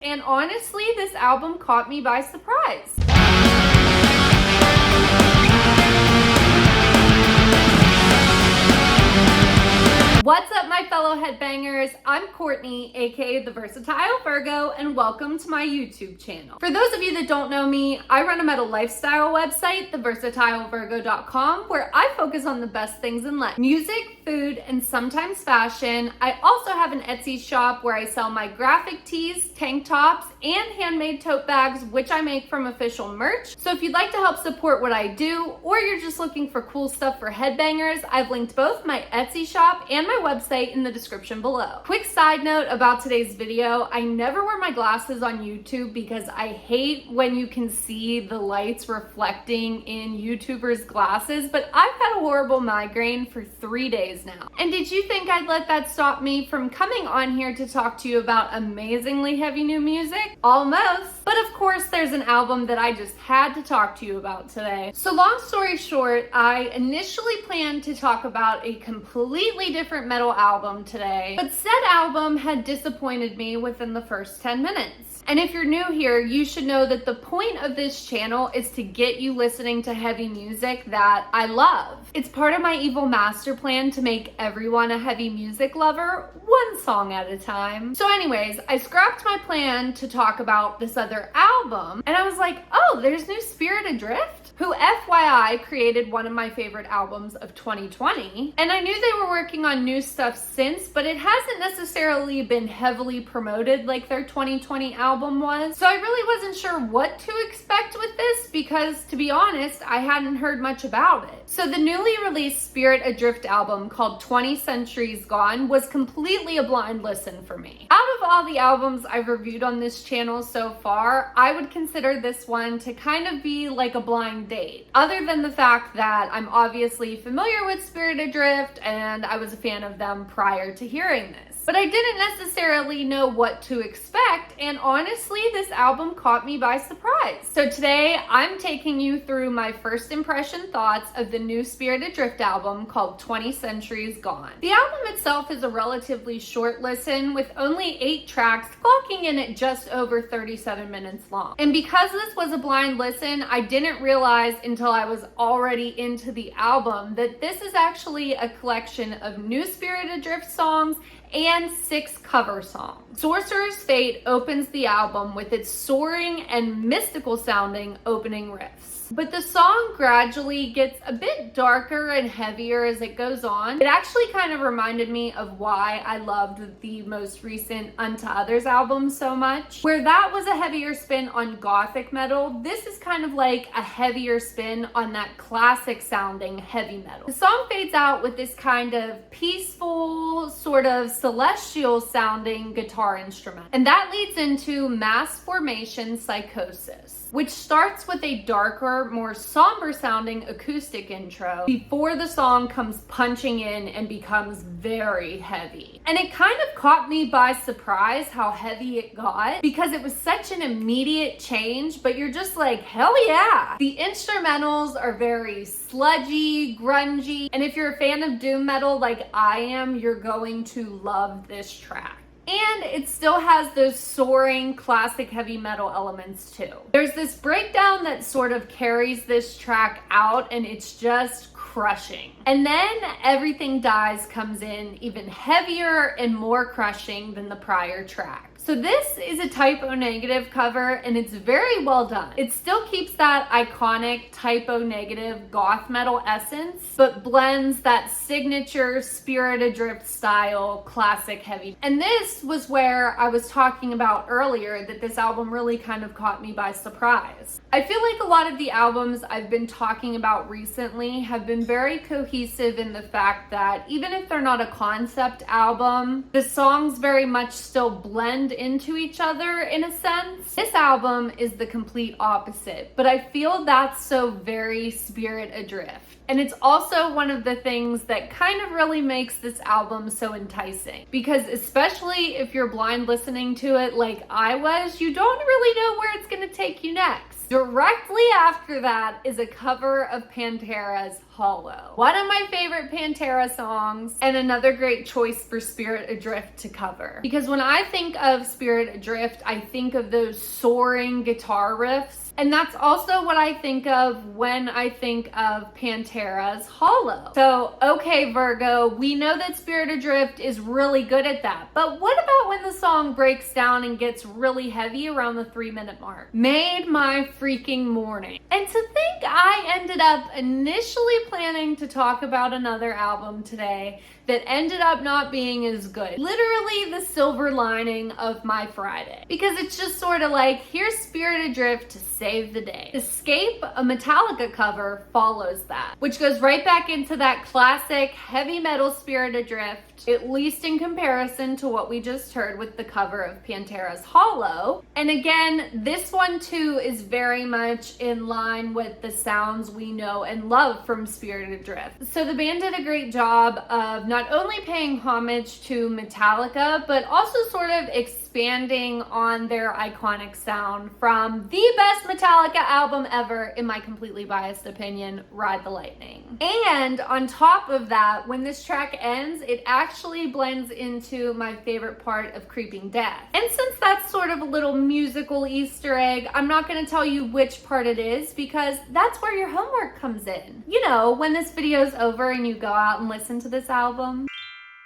And honestly, this album caught me by surprise. What's up, my fellow headbangers? I'm Courtney, aka the Versatile Virgo, and welcome to my YouTube channel. For those of you that don't know me, I run a metal lifestyle website, theversatilevirgo.com, where I focus on the best things in life: music, food, and sometimes fashion. I also have an Etsy shop where I sell my graphic tees, tank tops, and handmade tote bags, which I make from official merch. So if you'd like to help support what I do, or you're just looking for cool stuff for headbangers, I've linked both my Etsy shop and my website in the description below. Quick side note about today's video: I never wear my glasses on YouTube because I hate when you can see the lights reflecting in YouTubers' glasses, but I've had a horrible migraine for 3 days now. And did you think I'd let that stop me from coming on here to talk to you about amazingly heavy new music? Almost. But of course, there's an album that I just had to talk to you about today. So long story short, I initially planned to talk about a completely different metal album today, but said album had disappointed me within the first 10 minutes. And if you're new here, you should know that the point of this channel is to get you listening to heavy music that I love. It's part of my evil master plan to make everyone a heavy music lover, one song at a time. So anyways, I scrapped my plan to talk about this other album, and I was like, oh, there's new Spirit Adrift, who FYI created one of my favorite albums of 2020. And I knew they were working on new stuff since, but it hasn't necessarily been heavily promoted like their 2020 album was. So I really wasn't sure what to expect with this because, to be honest, I hadn't heard much about it. So the newly released Spirit Adrift album called 20 Centuries Gone was completely a blind listen for me. Out of all the albums I've reviewed on this channel so far, I would consider this one to kind of be like a blind date. Other than the fact that I'm obviously familiar with Spirit Adrift and I was a fan of them prior to hearing this. But I didn't necessarily know what to expect, and honestly, this album caught me by surprise. So today, I'm taking you through my first impression thoughts of the new Spirit Adrift album called 20 Centuries Gone. The album itself is a relatively short listen with only 8 tracks, clocking in at just over 37 minutes long. And because this was a blind listen, I didn't realize until I was already into the album that this is actually a collection of new Spirit Adrift songs and 6 cover songs. Sorcerer's Fate opens the album with its soaring and mystical sounding opening riffs. But the song gradually gets a bit darker and heavier as it goes on. It actually kind of reminded me of why I loved the most recent Unto Others album so much. Where that was a heavier spin on gothic metal, this is kind of like a heavier spin on that classic sounding heavy metal. The song fades out with this kind of peaceful, sort of celestial sounding guitar instrument. And that leads into Mass Formation Psychosis, which starts with a darker, more somber sounding acoustic intro before the song comes punching in and becomes very heavy. And it kind of caught me by surprise how heavy it got because it was such an immediate change, but you're just like, hell yeah! The instrumentals are very sludgy, grungy, and if you're a fan of doom metal like I am, you're going to love this track. And it still has those soaring classic heavy metal elements too. There's this breakdown that sort of carries this track out, and it's just crushing. And then Everything Dies comes in even heavier and more crushing than the prior track. So this is a Type O Negative cover, and it's very well done. It still keeps that iconic Type O Negative goth metal essence, but blends that signature Spirit Adrift style classic heavy. And this was where I was talking about earlier that this album really kind of caught me by surprise. I feel like a lot of the albums I've been talking about recently have been very cohesive in the fact that even if they're not a concept album, the songs very much still blend into each other in a sense. This album is the complete opposite, but I feel that's so very Spirit Adrift. And it's also one of the things that kind of really makes this album so enticing, because especially if you're blind listening to it like I was, you don't really know where it's going to take you next. Directly after that is a cover of Pantera's Hollow, one of my favorite Pantera songs, and another great choice for Spirit Adrift to cover. Because when I think of Spirit Adrift, I think of those soaring guitar riffs. And that's also what I think of when I think of Pantera's Hollow. So, okay, Virgo, we know that Spirit Adrift is really good at that. But what about when the song breaks down and gets really heavy around the 3-minute mark? Made my freaking morning. And to think I ended up initially planning to talk about another album today that ended up not being as good. Literally the silver lining of my Friday. Because it's just sort of like, here's Spirit Adrift to save the day. Escape, a Metallica cover, follows that, which goes right back into that classic heavy metal Spirit Adrift, at least in comparison to what we just heard with the cover of Pantera's Hollow. And again, this one too is very much in line with the sounds we know and love from Spirit Adrift. So the band did a great job of not only paying homage to Metallica, but also sort of expanding on their iconic sound from the best Metallica album ever, in my completely biased opinion, Ride the Lightning. And on top of that, when this track ends, it actually blends into my favorite part of Creeping Death. And since that's sort of a little musical Easter egg, I'm not going to tell you which part it is, because that's where your homework comes in. You know, when this video's over and you go out and listen to this album.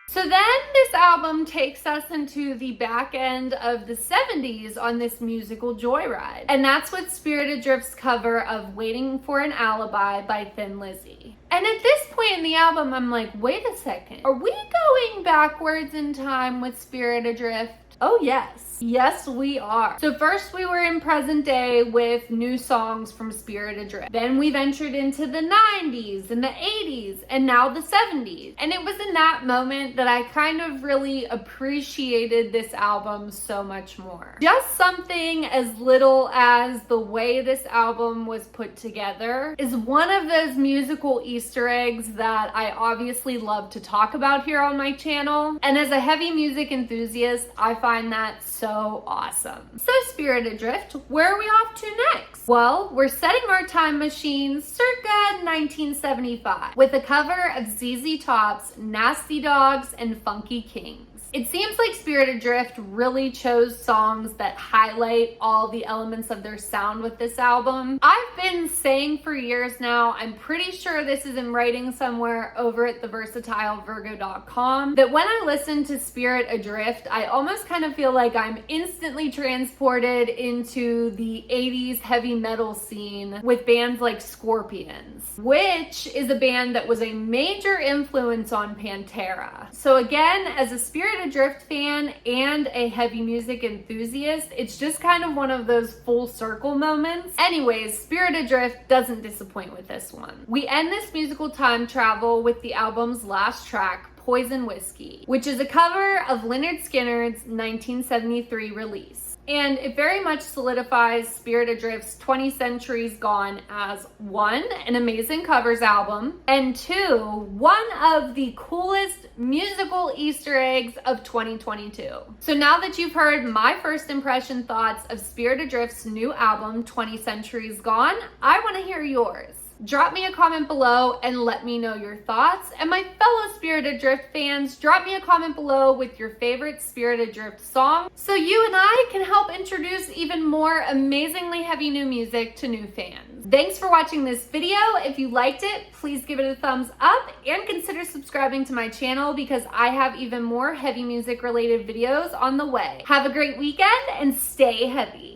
So then this album takes us into the back end of the 70s on this musical joyride. And that's with Spirit Adrift's cover of Waiting for an Alibi by Thin Lizzy. And at this point in the album, I'm like, wait a second. Are we going backwards in time with Spirit Adrift? Oh yes. Yes, we are. So first we were in present day with new songs from Spirit Adrift. Then we ventured into the 90s and the 80s and now the 70s. And it was in that moment that I kind of really appreciated this album so much more. Just something as little as the way this album was put together is one of those musical Easter eggs that I obviously love to talk about here on my channel. And as a heavy music enthusiast, I find that so awesome. So Spirit Adrift, where are we off to next? Well, we're setting our time machine circa 1975 with a cover of ZZ Top's Nasty Dogs and Funky Kings. It seems like Spirit Adrift really chose songs that highlight all the elements of their sound with this album. I've been saying for years now, I'm pretty sure this is in writing somewhere over at theversatilevirgo.com, that when I listen to Spirit Adrift, I almost kind of feel like I'm instantly transported into the 80s heavy metal scene with bands like Scorpions, which is a band that was a major influence on Pantera. So again, as a Spirit Adrift fan and a heavy music enthusiast, it's just kind of one of those full circle moments. Anyways, Spirit Adrift doesn't disappoint with this one. We end this musical time travel with the album's last track, Poison Whiskey, which is a cover of Lynyrd Skynyrd's 1973 release. And it very much solidifies Spirit Adrift's 20 Centuries Gone as one, an amazing covers album, and two, one of the coolest musical Easter eggs of 2022. So now that you've heard my first impression thoughts of Spirit Adrift's new album, 20 Centuries Gone, I want to hear yours. Drop me a comment below and let me know your thoughts. And my fellow Spirit Adrift fans, drop me a comment below with your favorite Spirit Adrift song so you and I can help introduce even more amazingly heavy new music to new fans. Thanks for watching this video. If you liked it, please give it a thumbs up and consider subscribing to my channel because I have even more heavy music related videos on the way. Have a great weekend and stay heavy.